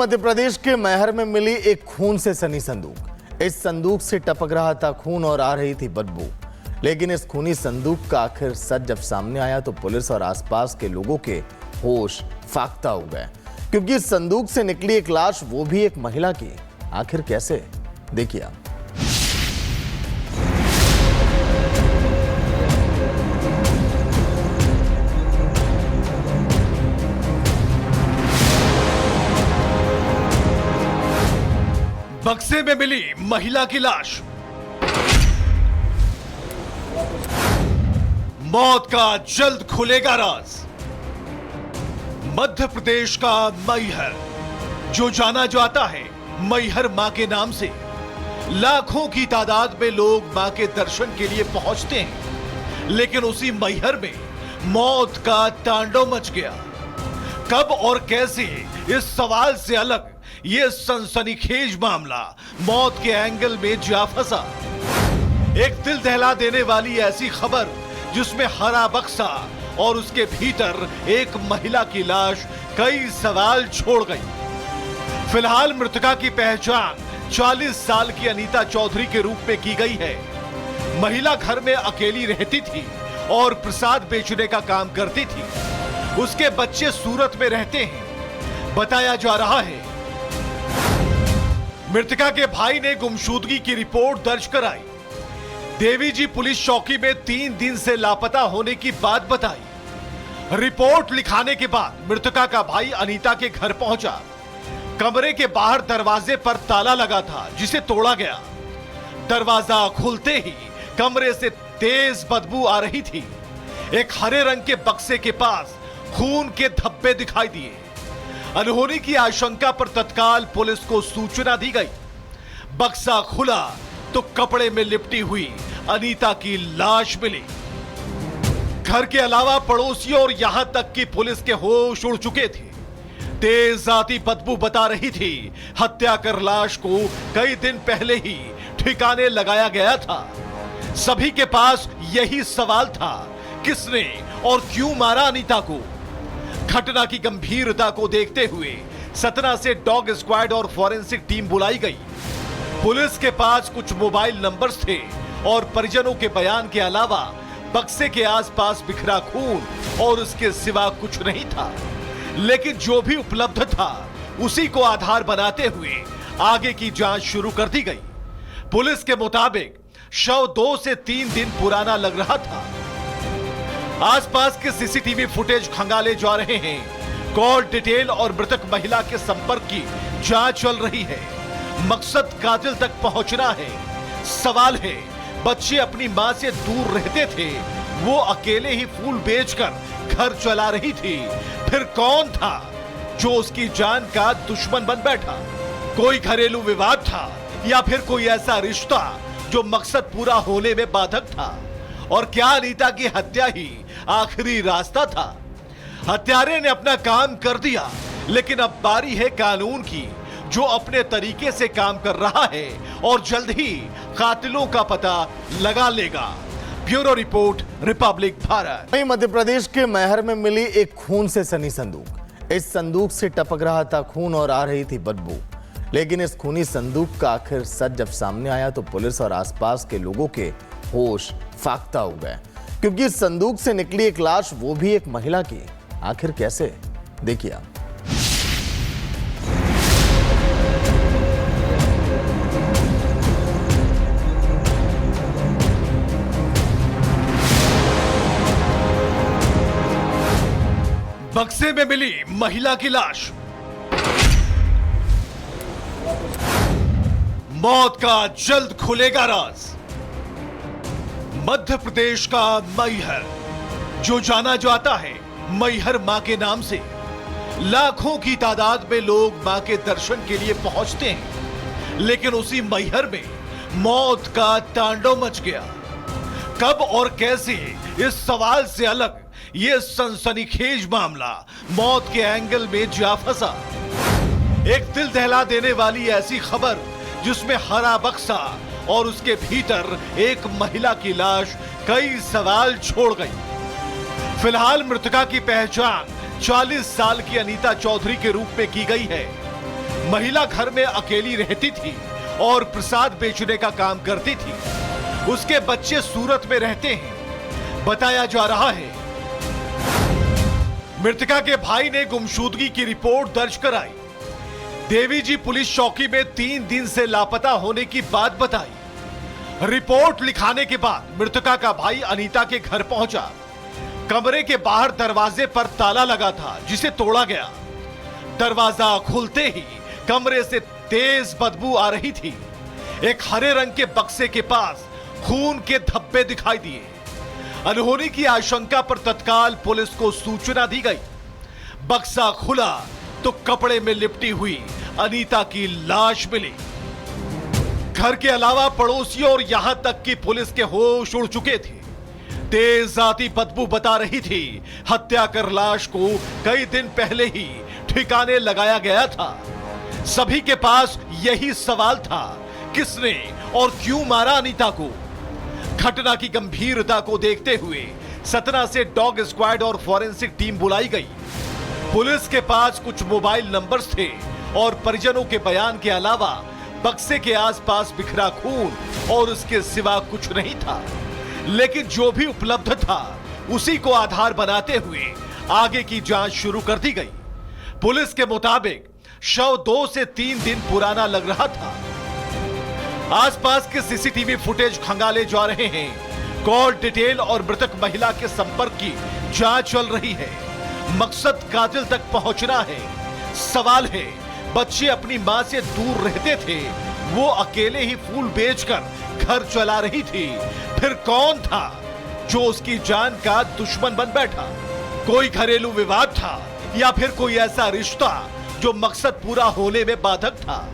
मध्य प्रदेश के मैहर में मिली एक खून से सनी संदूक। इस संदूक से टपक रहा था खून और आ रही थी बदबू। लेकिन इस खूनी संदूक का आखिर सच जब सामने आया तो पुलिस और आसपास के लोगों के होश फाख्ता हो गए, क्योंकि इस संदूक से निकली एक लाश, वो भी एक महिला की। आखिर कैसे, देखिए आप। बक्से में मिली महिला की लाश। मौत का जल्द खुलेगा राज। मध्य प्रदेश का मैहर, जो जाना जाता है मैहर मां के नाम से। लाखों की तादाद में लोग मां के दर्शन के लिए पहुंचते हैं, लेकिन उसी मैहर में मौत का तांडव मच गया। कब और कैसे, इस सवाल से अलग यह सनसनीखेज मामला मौत के एंगल में जा फंसा। एक दिल दहला देने वाली ऐसी खबर जिसमें हरा बक्सा और उसके भीतर एक महिला की लाश कई सवाल छोड़ गई। फिलहाल मृतका की पहचान 40 साल की अनीता चौधरी के रूप में की गई है। महिला घर में अकेली रहती थी और प्रसाद बेचने का काम करती थी। उसके बच्चे सूरत में रहते हैं। बताया जा रहा है मृतका के भाई ने गुमशुदगी की रिपोर्ट दर्ज कराई। देवी जी पुलिस चौकी में 3 दिन से लापता होने की बात बताई। रिपोर्ट लिखाने के बाद मृतका का भाई अनीता के घर पहुंचा। कमरे के बाहर दरवाजे पर ताला लगा था, जिसे तोड़ा गया। दरवाजा खुलते ही कमरे से तेज बदबू आ रही थी। एक हरे रंग के बक्से के पास खून के धब्बे दिखाई दिए। अनहोनी की आशंका पर तत्काल पुलिस को सूचना दी गई। बक्सा खुला तो कपड़े में लिपटी हुई अनीता की लाश मिली। घर के अलावा पड़ोसियों और यहां तक कि पुलिस के होश उड़ चुके थे। तेज आती बदबू बता रही थी हत्या कर लाश को कई दिन पहले ही ठिकाने लगाया गया था। सभी के पास यही सवाल था, किसने और क्यों मारा अनीता को। घटना की गंभीरता को देखते हुए सतना से डॉग स्क्वाड और फॉरेंसिक टीम बुलाई गई। पुलिस के पास कुछ मोबाइल नंबर्स थे और परिजनों के बयान के अलावा बक्से के आसपास बिखरा खून और उसके सिवा कुछ नहीं था। लेकिन जो भी उपलब्ध था उसी को आधार बनाते हुए आगे की जांच शुरू कर दी गई। पुलिस के मुताबिक शव 2 से 3 दिन पुराना लग रहा था। आसपास के सीसीटीवी फुटेज खंगाले जा रहे हैं। कॉल डिटेल और मृतक महिला के संपर्क की जांच चल रही है। मकसद कातिल तक पहुंचना है। सवाल है, बच्चे अपनी मां से दूर रहते थे, वो अकेले ही फूल बेचकर घर चला रही थी। फिर कौन था जो उसकी जान का दुश्मन बन बैठा? कोई घरेलू विवाद था या फिर कोई ऐसा रिश्ता जो मकसद पूरा होने में बाधक था? और क्या अनीता की हत्या ही आखिरी रास्ता था? हत्यारे ने अपना काम कर दिया, लेकिन अब बारी है कानून की, जो अपने तरीके से काम कर रहा है और जल्द ही कातिलों का पता लगा लेगा। Bureau report, Republic Bharat. वहीं मध्य प्रदेश के मैहर में मिली एक खून से सनी संदूक। इस संदूक से टपक रहा था खून और आ रही थी बदबू। लेकिन इस खूनी संदूक का आखिर सच जब सामने आया तो पुलिस और आसपास के लोगों के होश फाख्ता हो गए, क्योंकि इस संदूक से निकली एक लाश, वो भी एक महिला की। आखिर कैसे, देखिए आप। बक्से में मिली महिला की लाश। मौत का जल्द खुलेगा राज। मध्य प्रदेश का मैहर, जो जाना जाता है मैहर मां के नाम से। लाखों की तादाद में लोग मां के दर्शन के लिए पहुंचते हैं, लेकिन उसी मैहर में मौत का तांडव मच गया। कब और कैसे, इस सवाल से अलग यह सनसनीखेज मामला मौत के एंगल में जा फंसा। एक दिल दहला देने वाली ऐसी खबर जिसमें हरा बक्सा और उसके भीतर एक महिला की लाश कई सवाल छोड़ गई। फिलहाल मृतका की पहचान 40 साल की अनीता चौधरी के रूप में की गई है। महिला घर में अकेली रहती थी और प्रसाद बेचने का काम करती थी। उसके बच्चे सूरत में रहते हैं। बताया जा रहा है मृतका के भाई ने गुमशुदगी की रिपोर्ट दर्ज कराई। देवी जी पुलिस चौकी में 3 दिन से लापता होने की बात बताई। रिपोर्ट लिखाने के बाद मृतका का भाई अनीता के घर पहुंचा। कमरे के बाहर दरवाजे पर ताला लगा था, जिसे तोड़ा गया। दरवाजा खुलते ही कमरे से तेज बदबू आ रही थी। एक हरे रंग के बक्से के पास खून के धब्बे दिखाई दिए। अनहोनी की आशंका पर तत्काल पुलिस को सूचना दी गई। बक्सा खुला तो कपड़े में लिपटी हुई अनीता की लाश मिली। घर के अलावा पड़ोसियों और यहां तक कि पुलिस के होश उड़ चुके थे। तेज आती बदबू बता रही थी हत्या कर लाश को कई दिन पहले ही ठिकाने लगाया गया था। सभी के पास यही सवाल था, किसने और क्यों मारा अनीता को। घटना की गंभीरता को देखते हुए सतना से डॉग स्क्वाड और फॉरेंसिक टीम बुलाई गई। पुलिस के पास कुछ मोबाइल नंबर्स थे और परिजनों के बयान के अलावा बक्से के आसपास बिखरा खून और उसके सिवा कुछ नहीं था। लेकिन जो भी उपलब्ध था उसी को आधार बनाते हुए आगे की जांच शुरू कर दी गई। पुलिस के मुताबिक शव 2 से 3 दिन पुराना लग रहा था। आसपास के सीसीटीवी फुटेज खंगाले जा रहे हैं। कॉल डिटेल और मृतक महिला के संपर्क की जांच चल रही है। मकसद कातिल तक पहुंचना है। सवाल है, बच्चे अपनी मां से दूर रहते थे, वो अकेले ही फूल बेचकर घर चला रही थी। फिर कौन था जो उसकी जान का दुश्मन बन बैठा? कोई घरेलू विवाद था या फिर कोई ऐसा रिश्ता जो मकसद पूरा होने में बाधक था?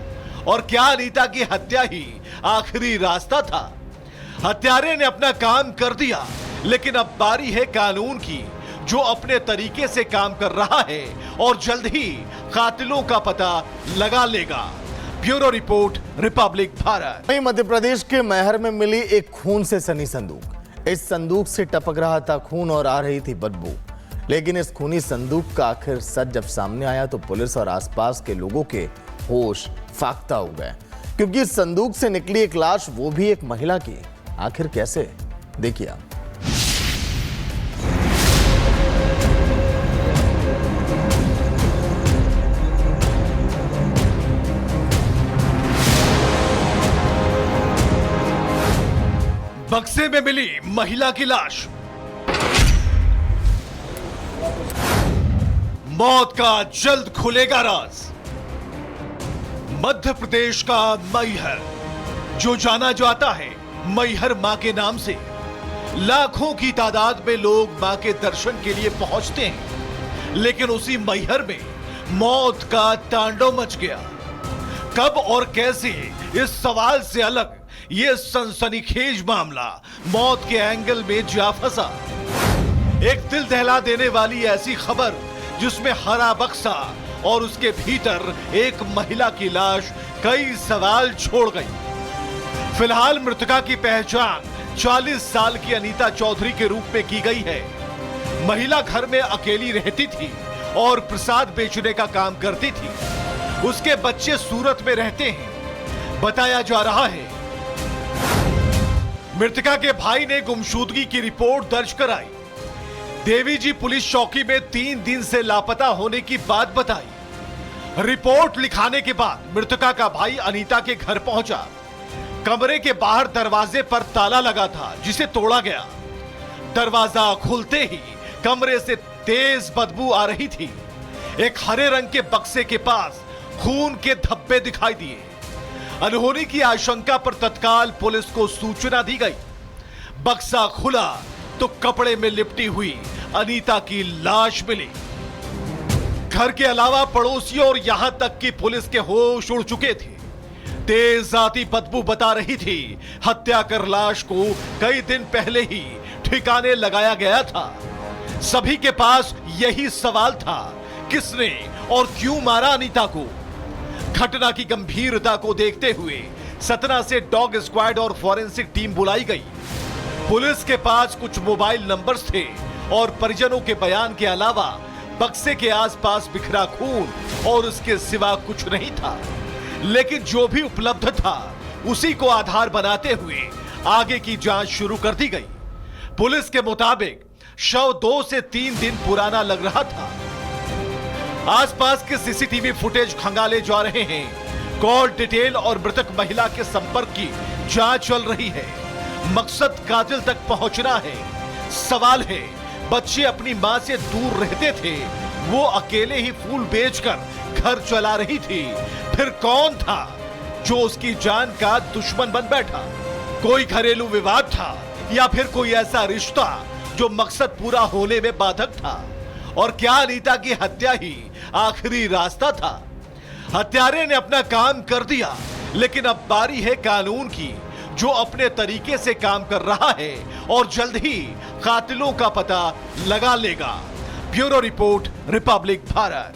और क्या अनीता की हत्या ही आखिरी रास्ता था? हत्यारे ने अपना काम कर दिया, लेकिन अब बारी है कानून की, जो अपने तरीके से काम कर रहा है और जल्द ही कातिलों का पता लगा लेगा। Bureau report, Republic Bharat. वहीं मध्य प्रदेश के मैहर में मिली एक खून से सनी संदूक। इस संदूक से टपक रहा था खून और आ रही थी बदबू। लेकिन इस खूनी संदूक का आखिर सच जब सामने आया तो पुलिस और आसपास के लोगों के होश फाख्ता हो गए, क्योंकि इस संदूक से निकली एक लाश, वो भी एक महिला की। आखिर कैसे, देखिए आप। बक्से में मिली महिला की लाश। मौत का जल्द खुलेगा राज। मध्य प्रदेश का मैहर, जो जाना जाता है मैहर मां के नाम से। लाखों की तादाद में लोग मां के दर्शन के लिए पहुंचते हैं, लेकिन उसी मैहर में मौत का तांडव मच गया। कब और कैसे, इस सवाल से अलग यह सनसनीखेज मामला मौत के एंगल में जा फंसा। एक दिल दहला देने वाली ऐसी खबर जिसमें हरा बक्सा और उसके भीतर एक महिला की लाश कई सवाल छोड़ गई। फिलहाल मृतका की पहचान 40 साल की अनीता चौधरी के रूप में की गई है। महिला घर में अकेली रहती थी और प्रसाद बेचने का काम करती थी। उसके बच्चे सूरत में रहते हैं। बताया जा रहा है मृतका के भाई ने गुमशुदगी की रिपोर्ट दर्ज कराई। देवी जी पुलिस चौकी में 3 दिन से लापता होने की बात बताई। रिपोर्ट लिखाने के बाद मृतका का भाई अनीता के घर पहुंचा। कमरे के बाहर दरवाजे पर ताला लगा था, जिसे तोड़ा गया। दरवाजा खुलते ही कमरे से तेज बदबू आ रही थी। एक हरे रंग के बक्से के पास खून के धब्बे दिखाई दिए। अनहोनी की आशंका पर तत्काल पुलिस को सूचना दी गई। बक्सा खुला तो कपड़े में लिपटी हुई अनीता की लाश मिली। घर के अलावा पड़ोसियों और यहां तक कि पुलिस के होश उड़ चुके थे। तेज आती बदबू बता रही थी हत्या कर लाश को कई दिन पहले ही ठिकाने लगाया गया था। सभी के पास यही सवाल था, किसने और क्यों मारा अनीता को। घटना की गंभीरता को देखते हुए सतना से डॉग स्क्वाड और फॉरेंसिक टीम बुलाई गई। पुलिस के पास कुछ मोबाइल नंबर्स थे और परिजनों के बयान के अलावा बक्से के आसपास बिखरा खून और उसके सिवा कुछ नहीं था। लेकिन जो भी उपलब्ध था उसी को आधार बनाते हुए आगे की जांच शुरू कर दी गई। पुलिस के मुताबिक शव 2 से 3 दिन पुराना लग रहा था। आसपास के सीसीटीवी फुटेज खंगाले जा रहे हैं। कॉल डिटेल और मृतक महिला के संपर्क की जांच चल रही है। मकसद कातिल तक पहुंचना है। सवाल है, बच्चे अपनी मां से दूर रहते थे, वो अकेले ही फूल बेचकर घर चला रही थी, फिर कौन था जो उसकी जान का दुश्मन बन बैठा? कोई घरेलू विवाद था या फिर कोई ऐसा रिश्ता जो मकसद पूरा होने में बाधक था? और क्या अनीता की हत्या ही आखिरी रास्ता था? हत्यारे ने अपना काम कर दिया, लेकिन अब बारी है कानून की, जो अपने तरीके से काम कर रहा है और जल्द ही कातिलों का पता लगा लेगा। Bureau report, Republic Bharat.